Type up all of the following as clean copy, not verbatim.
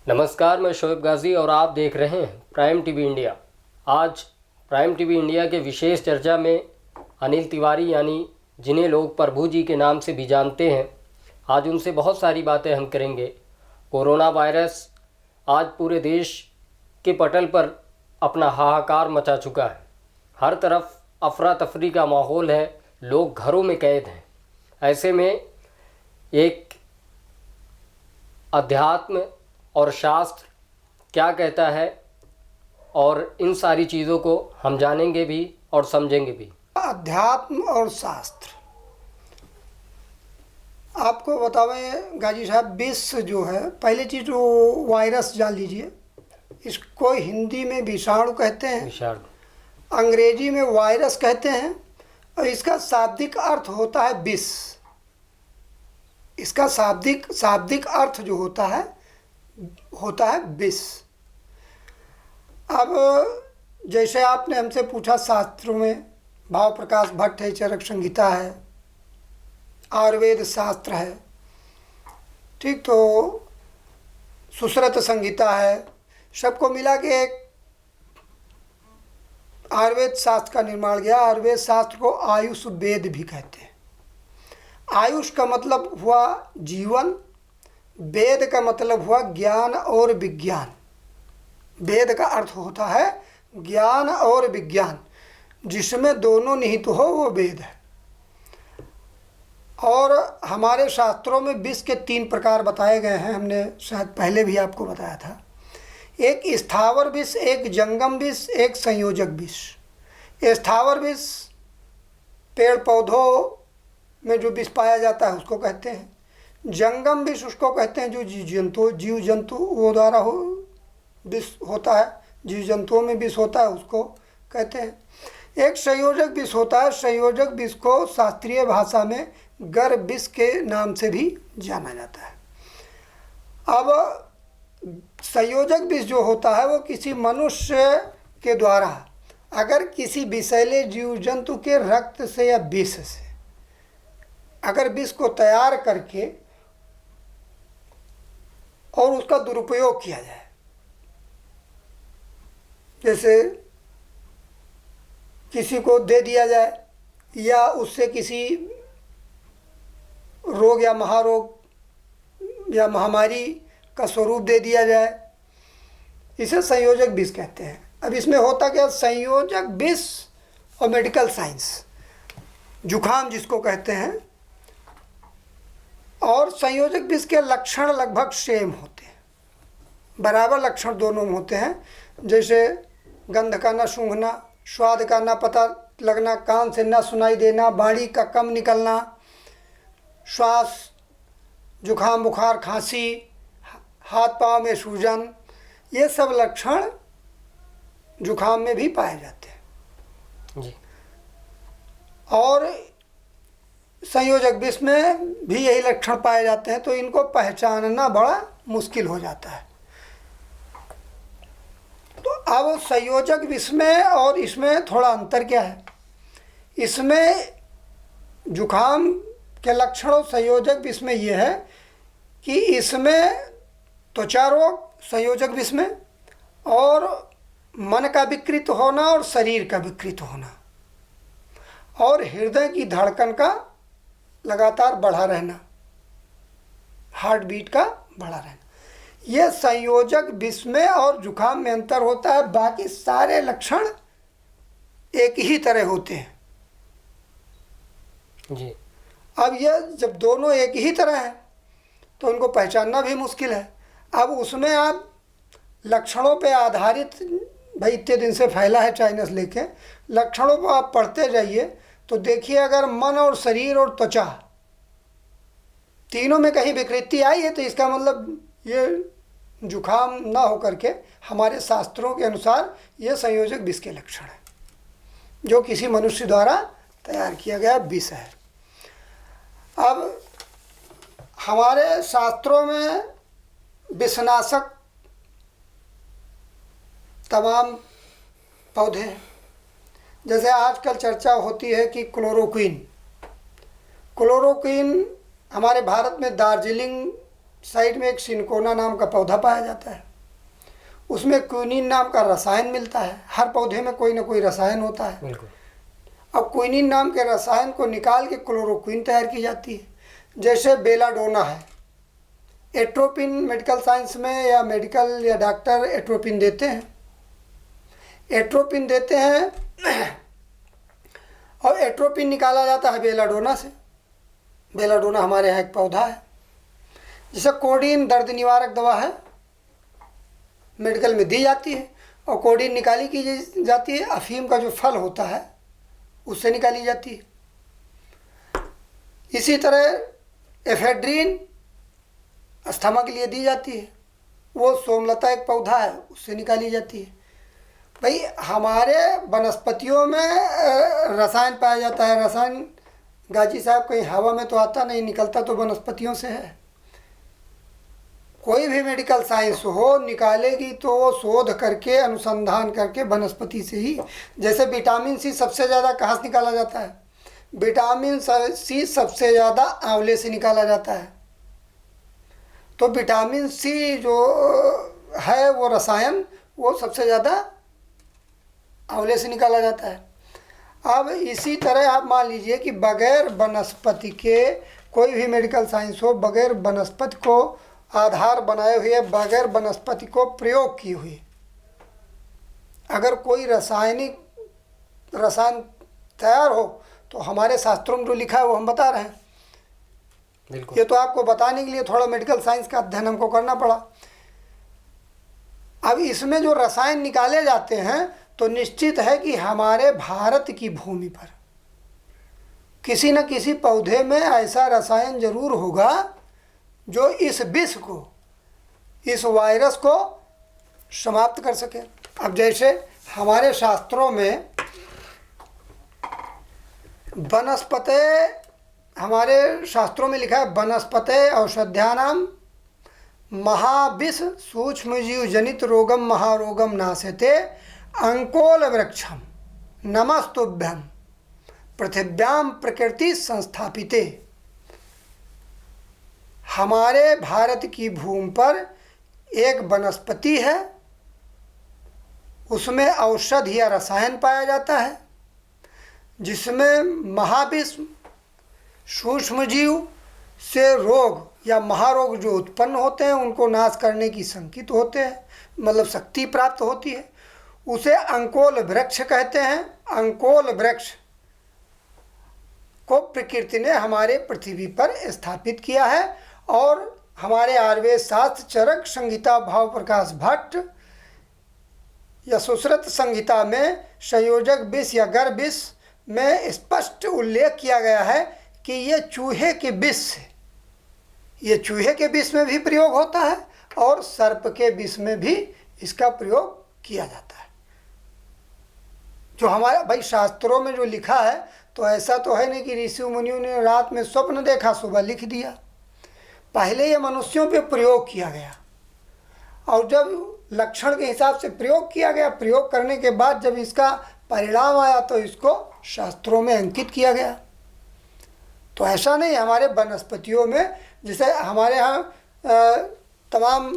नमस्कार, मैं शोएब गाजी और आप देख रहे हैं प्राइम टीवी इंडिया। आज प्राइम टीवी इंडिया के विशेष चर्चा में अनिल तिवारी, यानी जिन्हें लोग प्रभु जी के नाम से भी जानते हैं, आज उनसे बहुत सारी बातें हम करेंगे। कोरोना वायरस आज पूरे देश के पटल पर अपना हाहाकार मचा चुका है। हर तरफ अफरा तफरी का माहौल है, लोग घरों में कैद हैं। ऐसे में एक अध्यात्म और शास्त्र क्या कहता है, और इन सारी चीज़ों को हम जानेंगे भी और समझेंगे भी। अध्यात्म और शास्त्र, आपको बतावें गाजी साहब, विष जो है, पहले चीज़ जो वायरस जान लीजिए, इसको हिंदी में विषाणु कहते हैं, विषाणु, अंग्रेजी में वायरस कहते हैं, और इसका शाब्दिक अर्थ होता है विष। इसका शाब्दिक अर्थ जो होता है विष। अब जैसे आपने हमसे पूछा, शास्त्रों में भाव प्रकाश भट्ट है, चरक संहिता है, आयुर्वेद शास्त्र है, ठीक, तो सुश्रुत संहिता है, सबको मिला के एक आयुर्वेद शास्त्र का निर्माण किया। आयुर्वेद शास्त्र को आयुष वेद भी कहते हैं। आयुष का मतलब हुआ जीवन, वेद का मतलब हुआ ज्ञान और विज्ञान। वेद का अर्थ होता है ज्ञान और विज्ञान, जिसमें दोनों निहित हो वो वेद है। और हमारे शास्त्रों में विष के 3 प्रकार बताए गए हैं, हमने शायद पहले भी आपको बताया था। एक स्थावर विष, एक जंगम विष, एक संयोजक विष। स्थावर विष पेड़ पौधों में जो विष पाया जाता है उसको कहते हैं। जंगम विष उसको कहते हैं जो जीव जंतु वो द्वारा विष होता है, जीव जंतुओं में विष होता है, उसको कहते हैं। एक संयोजक विष होता है। संयोजक विष को शास्त्रीय भाषा में गर्भ विष के नाम से भी जाना जाता है। अब संयोजक विष जो होता है वो किसी मनुष्य के द्वारा अगर किसी विषैले जीव जंतु के रक्त से या विष से अगर विष को तैयार करके और उसका दुरुपयोग किया जाए, जैसे किसी को दे दिया जाए या उससे किसी रोग या महारोग या महामारी का स्वरूप दे दिया जाए, इसे संयोजक विष कहते हैं। अब इसमें होता क्या, संयोजक विष और मेडिकल साइंस, जुखाम जिसको कहते हैं, और संयोजक विष के लक्षण लगभग सेम होते हैं, बराबर लक्षण दोनों में होते हैं। जैसे गंध का न सूंघना, स्वाद का न पता लगना, कान से न सुनाई देना, वाणी का कम निकलना, श्वास, जुखाम, बुखार, खांसी, हाथ पांव में सूजन, ये सब लक्षण जुखाम में भी पाए जाते हैं जी। और संयोजक विष में भी यही लक्षण पाए जाते हैं, तो इनको पहचानना बड़ा मुश्किल हो जाता है। तो अब संयोजक विष में और इसमें थोड़ा अंतर क्या है। इसमें जुखाम के लक्षण और संयोजक विष में ये है कि इसमें त्वचा रोग संयोजक विष में, और मन का विकृत होना और शरीर का विकृत होना, और हृदय की धड़कन का लगातार बढ़ा रहना, हार्ट बीट का बढ़ा रहना, ये संयोजक विष में और जुखाम में अंतर होता है। बाकी सारे लक्षण एक ही तरह होते हैं जी। अब ये जब दोनों एक ही तरह हैं तो उनको पहचानना भी मुश्किल है। अब उसमें आप लक्षणों पे आधारित, भाई इतने दिन से फैला है चाइनस लेके, लक्षणों को आप पढ़ते जाइए तो देखिए, अगर मन और शरीर और त्वचा तीनों में कहीं विकृति आई है तो इसका मतलब ये जुखाम ना होकर के हमारे शास्त्रों के अनुसार ये संयोजक विष के लक्षण है, जो किसी मनुष्य द्वारा तैयार किया गया विष है। अब हमारे शास्त्रों में विषनाशक तमाम पौधे हैं। जैसे आजकल चर्चा होती है कि क्लोरोक्विन हमारे भारत में दार्जिलिंग साइड में एक सिनकोना नाम का पौधा पाया जाता है, उसमें क्विनीन नाम का रसायन मिलता है। हर पौधे में कोई ना कोई रसायन होता है। बिल्कुल। अब क्विनीन नाम के रसायन को निकाल के क्लोरोक्विन तैयार की जाती है। जैसे बेलाडोना है, एट्रोपिन मेडिकल साइंस में या मेडिकल या डॉक्टर एट्रोपिन देते हैं, एट्रोपिन देते हैं और एट्रोपिन निकाला जाता है बेलाडोना से। बेलाडोना हमारे यहाँ एक पौधा है। जैसे कोडीन दर्द निवारक दवा है, मेडिकल में दी जाती है, और कोडीन निकाली की जाती है अफीम का जो फल होता है उससे निकाली जाती है। इसी तरह एफेड्रीन अस्थमा के लिए दी जाती है, वो सोमलता एक पौधा है उससे निकाली जाती है। भाई हमारे वनस्पतियों में रसायन पाया जाता है। रसायन गाजी साहब कहीं हवा में तो आता नहीं, निकलता तो वनस्पतियों से है। कोई भी मेडिकल साइंस हो निकालेगी तो शोध करके अनुसंधान करके वनस्पति से ही। जैसे विटामिन सी सबसे ज़्यादा कहाँ से निकाला जाता है? विटामिन सी सबसे ज़्यादा आंवले से निकाला जाता है। तो विटामिन सी जो है वो रसायन वो सबसे ज़्यादा आंवले से निकाला जाता है। अब इसी तरह आप मान लीजिए कि बगैर वनस्पति के कोई भी मेडिकल साइंस हो, बगैर वनस्पति को आधार बनाए हुए, बगैर वनस्पति को प्रयोग किए हुए अगर कोई रसायन तैयार हो तो हमारे शास्त्रों में जो लिखा है वो हम बता रहे हैं। बिल्कुल। ये तो आपको बताने के लिए थोड़ा मेडिकल साइंस का अध्ययन हमको करना पड़ा। अब इसमें जो रसायन निकाले जाते हैं तो निश्चित है कि हमारे भारत की भूमि पर किसी न किसी पौधे में ऐसा रसायन जरूर होगा जो इस विष को, इस वायरस को समाप्त कर सके। अब जैसे हमारे शास्त्रों में वनस्पते, हमारे शास्त्रों में लिखा है वनस्पते औषध्यानाम महाविष सूक्ष्मजीव जनित रोगम महारोगम नाशते अंकोल वृक्षम नमस्तुभ्यम पृथिव्याम प्रकृति संस्थापिते। हमारे भारत की भूमि पर एक वनस्पति है, उसमें औषध या रसायन पाया जाता है जिसमें महाविष सूक्ष्मजीव से रोग या महारोग जो उत्पन्न होते हैं उनको नाश करने की संकित होते हैं, मतलब शक्ति प्राप्त होती है। उसे अंकोल वृक्ष कहते हैं। अंकोल वृक्ष को प्रकृति ने हमारे पृथ्वी पर स्थापित किया है और हमारे आयुर्वेद शास्त्र चरक संहिता भाव प्रकाश भट्ट या सुश्रुत संहिता में संयोजक विष या गर विष में स्पष्ट उल्लेख किया गया है कि ये चूहे के विष से, ये चूहे के विष में भी प्रयोग होता है और सर्प के विष में भी इसका प्रयोग किया जाता है। जो हमारे भाई शास्त्रों में जो लिखा है तो ऐसा तो है नहीं कि ऋषि मुनियों ने रात में स्वप्न देखा सुबह लिख दिया। पहले ये मनुष्यों पे प्रयोग किया गया और जब लक्षण के हिसाब से प्रयोग किया गया, प्रयोग करने के बाद जब इसका परिणाम आया तो इसको शास्त्रों में अंकित किया गया। तो ऐसा नहीं, हमारे वनस्पतियों में जैसे हमारे यहाँ तमाम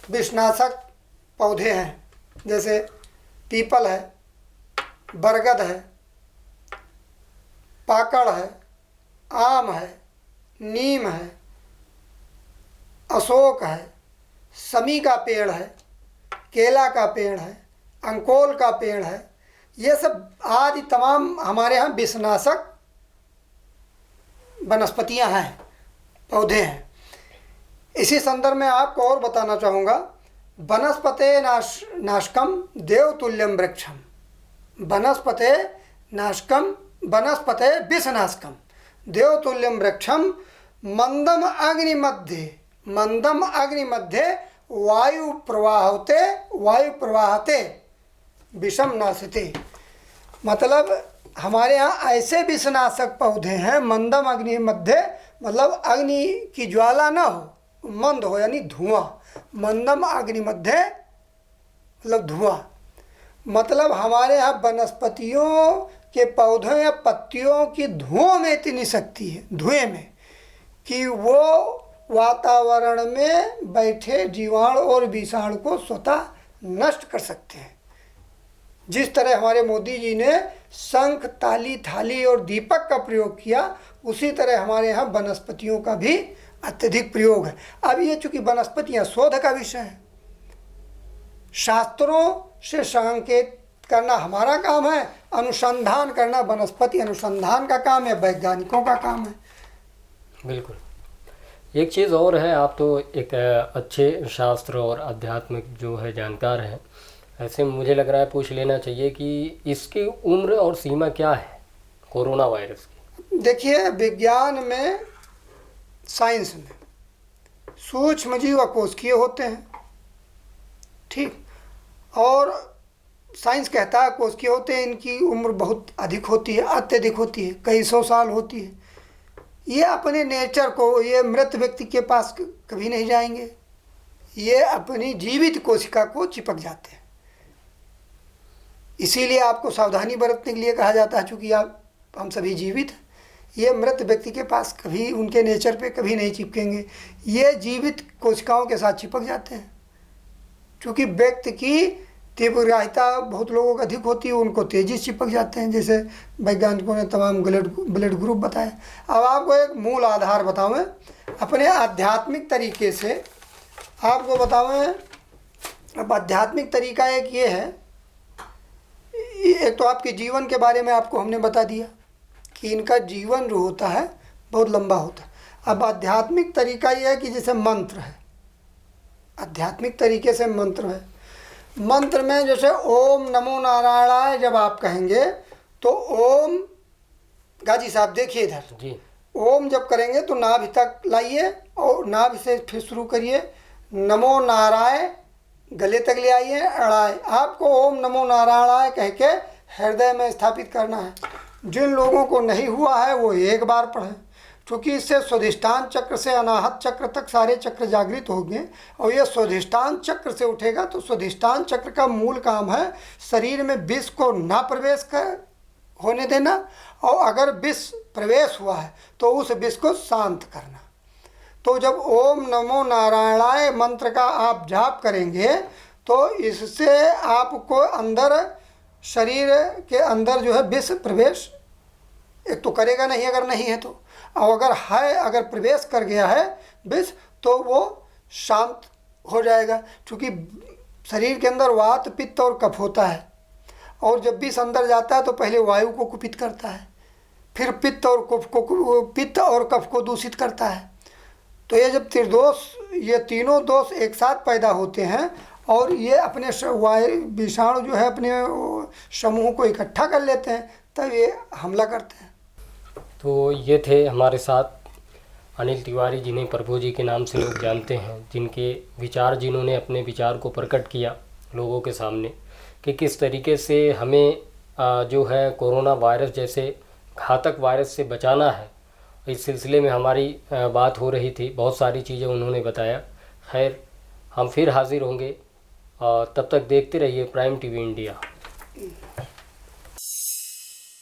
विषनाशक पौधे हैं, जैसे पीपल है, बरगद है, पाकड़ है, आम है, नीम है, अशोक है, समी का पेड़ है, केला का पेड़ है, अंकोल का पेड़ है, ये सब आदि तमाम हमारे यहाँ विषनाशक वनस्पतियाँ हैं, पौधे हैं। इसी संदर्भ में आपको और बताना चाहूँगा, वनस्पते नाशकम देवतुल्यम वृक्षम, वनस्पते नाशकम, वनस्पते विषनाशकम देवतुल्यम वृक्षम मंदम अग्नि मध्य, मंदम अग्नि मध्य वायु प्रवाहते विषम नाशते। मतलब हमारे यहाँ ऐसे विषनाशक पौधे हैं मंदम अग्नि मध्य, मतलब अग्नि की ज्वाला ना हो, मंद हो यानी धुआं, मंदम अग्नि मध्य मतलब धुआं। मतलब हमारे यहाँ वनस्पतियों के पौधों या पत्तियों की धुओं में इतनी शक्ति है, धुएं में, कि वो वातावरण में बैठे जीवाणु और विषाणु को स्वतः नष्ट कर सकते हैं। जिस तरह हमारे मोदी जी ने शंख, ताली, थाली और दीपक का प्रयोग किया, उसी तरह हमारे यहाँ वनस्पतियों का भी अत्यधिक प्रयोग है। अब ये चूँकि वनस्पतियाँ शोध का विषय है, शास्त्रों से संकेत करना हमारा काम है, अनुसंधान करना वनस्पति अनुसंधान का काम है, वैज्ञानिकों का काम है। बिल्कुल। एक चीज़ और है, आप तो एक अच्छे शास्त्र और आध्यात्मिक जो है जानकार हैं, ऐसे मुझे लग रहा है पूछ लेना चाहिए कि इसकी उम्र और सीमा क्या है कोरोना वायरस की? देखिए, विज्ञान में, साइंस में सूक्ष्म जीव अकोशिकीय होते हैं, ठीक, और साइंस कहता है कोशिकीय होते हैं, इनकी उम्र बहुत अधिक होती है, अत्यधिक होती है, कई सौ साल होती है। ये अपने नेचर को, ये मृत व्यक्ति के पास कभी नहीं जाएंगे, ये अपनी जीवित कोशिका को चिपक जाते हैं। इसीलिए आपको सावधानी बरतने के लिए कहा जाता है, चूँकि हम सभी जीवित हैं। ये मृत व्यक्ति के पास कभी, उनके नेचर पे कभी नहीं चिपकेंगे, ये जीवित कोशिकाओं के साथ चिपक जाते हैं। चूँकि व्यक्ति की तीव्रता बहुत लोगों को अधिक होती है, उनको तेजी से चिपक जाते हैं, जैसे वैज्ञानिकों ने तमाम ब्लड ग्रुप बताए। अब आपको एक मूल आधार बताऊँ, अपने आध्यात्मिक तरीके से आपको बताऊँ। अब आध्यात्मिक तरीका एक ये है, एक तो आपके जीवन के बारे में आपको हमने बता दिया कि इनका जीवन जो होता है बहुत लंबा होता है। अब आध्यात्मिक तरीका ये है कि जैसे मंत्र है, आध्यात्मिक तरीके से मंत्र है। मंत्र में जैसे ओम नमो नारायणाय जब आप कहेंगे तो ओम, गाजी साहब देखिए इधर जी, ओम जब करेंगे तो नाभि तक लाइए और नाभि से फिर शुरू करिए, नमो नारायण गले तक ले आइए, अड़ाए। आपको ओम नमो नारायणाय कह के हृदय में स्थापित करना है। जिन लोगों को नहीं हुआ है वो एक बार पढ़ें, क्योंकि इससे स्वाधिष्ठान चक्र से अनाहत चक्र तक सारे चक्र जागृत होंगे, और ये स्वाधिष्ठान चक्र से उठेगा। तो स्वाधिष्ठान चक्र का मूल काम है शरीर में विष को ना प्रवेश कर होने देना, और अगर विष प्रवेश हुआ है तो उस विष को शांत करना। तो जब ओम नमो नारायणाय मंत्र का आप जाप करेंगे तो इससे आपको अंदर, शरीर के अंदर जो है विष प्रवेश एक तो करेगा नहीं, अगर नहीं है तो, और अगर है, अगर प्रवेश कर गया है विष तो वो शांत हो जाएगा। क्योंकि शरीर के अंदर वात, पित्त और कफ होता है, और जब विष अंदर जाता है तो पहले वायु को कुपित करता है, फिर पित्त और कफ को दूषित करता है। तो ये जब त्रिदोष, ये तीनों दोष एक साथ पैदा होते हैं और ये अपने विषाणु जो है अपने समूह को इकट्ठा कर लेते हैं, तब ये हमला करते हैं। तो ये थे हमारे साथ अनिल तिवारी, जिन्हें प्रभु जी के नाम से लोग जानते हैं, जिनके विचार, जिन्होंने अपने विचार को प्रकट किया लोगों के सामने कि किस तरीके से हमें जो है कोरोना वायरस जैसे घातक वायरस से बचाना है। इस सिलसिले में हमारी बात हो रही थी, बहुत सारी चीज़ें उन्होंने बताया। खैर, हम फिर हाजिर होंगे, तब तक देखते रहिए प्राइम टीवी इंडिया।